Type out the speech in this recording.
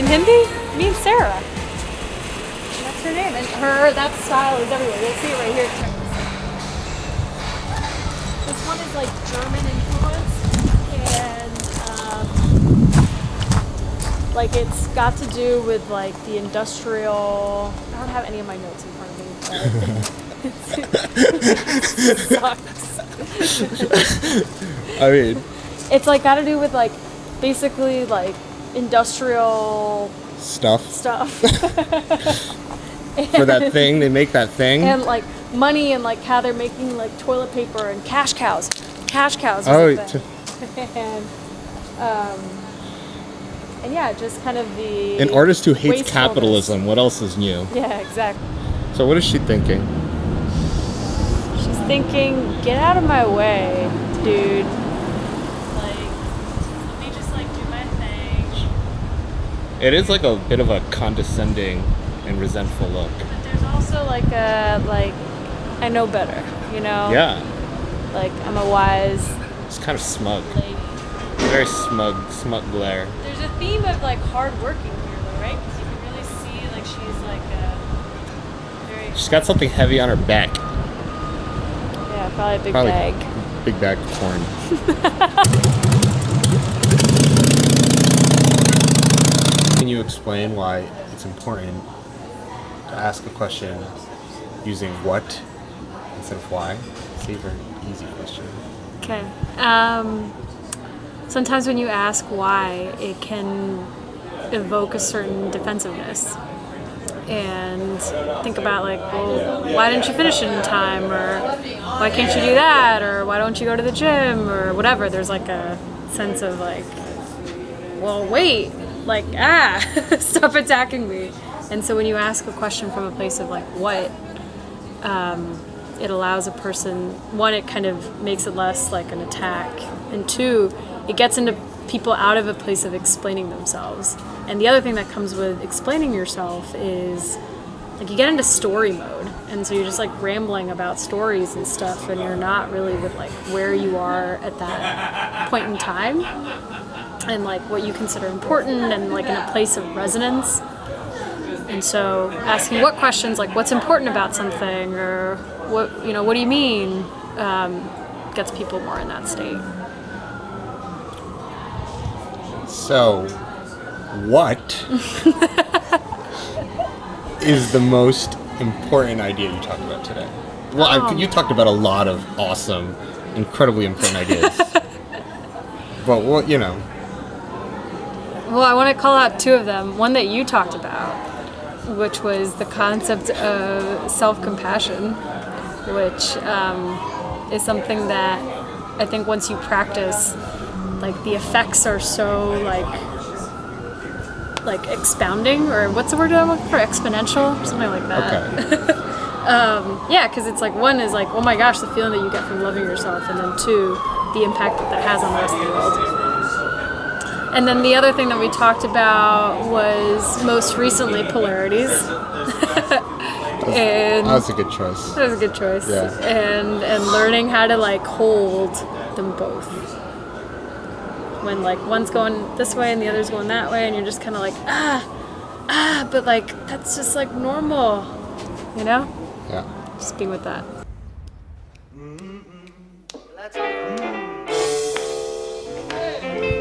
Hindi means Sarah. That's her name. And that style is everywhere. You'll see it right here. This one is like German influence. And like it's got to do with like the industrial. I don't have any of my notes in front of me. But it sucks. I mean, it's like got to do with like basically like industrial stuff. For that thing, they make that thing. And like money and like how they're making like toilet paper and cash cows. Cash cows. And yeah, just kind of the an artist who hates capitalism. What else is new? Yeah, exactly. So what is she thinking? She's thinking, get out of my way, dude. It is like a bit of a condescending and resentful look. But there's also like I know better, you know? Yeah. Like I'm a wise. It's kind of smug. Lady. Very smug glare. There's a theme of like hard working here though, right? Because you can really see like she's like very. She's got something heavy on her back. Yeah, probably a big bag. Big bag of corn. Can you explain why it's important to ask a question using what instead of why? It's a very easy question. Okay. Sometimes when you ask why, it can evoke a certain defensiveness. And think about like, well, why didn't you finish it in time? Or why can't you do that? Or why don't you go to the gym? Or whatever. There's like a sense of like, well, wait. Like, stop attacking me. And so when you ask a question from a place of like, what, it allows a person, one, it kind of makes it less like an attack. And two, it gets into people out of a place of explaining themselves. And the other thing that comes with explaining yourself is like you get into story mode. And so you're just like rambling about stories and stuff, and you're not really with like where you are at that point in time. And like what you consider important and like in a place of resonance. And so asking what questions, like what's important about something or what do you mean, gets people more in that state. So what is the most important idea you talked about today? Well, you talked about a lot of awesome, incredibly important ideas. But what, Well, I want to call out two of them. One that you talked about, which was the concept of self-compassion, which is something that I think once you practice, like the effects are so like expounding, or what's the word I'm looking for? Exponential, something like that. Okay. Yeah, because it's like one is like, oh my gosh, the feeling that you get from loving yourself, and then two, the impact that has on the rest of the world. And then the other thing that we talked about was most recently polarities. And that was a good choice. That was a good choice. Yeah. And learning how to like hold them both. When like one's going this way and the other's going that way, and you're just kind of like but like that's just like normal, Yeah. Just be with that. Hey.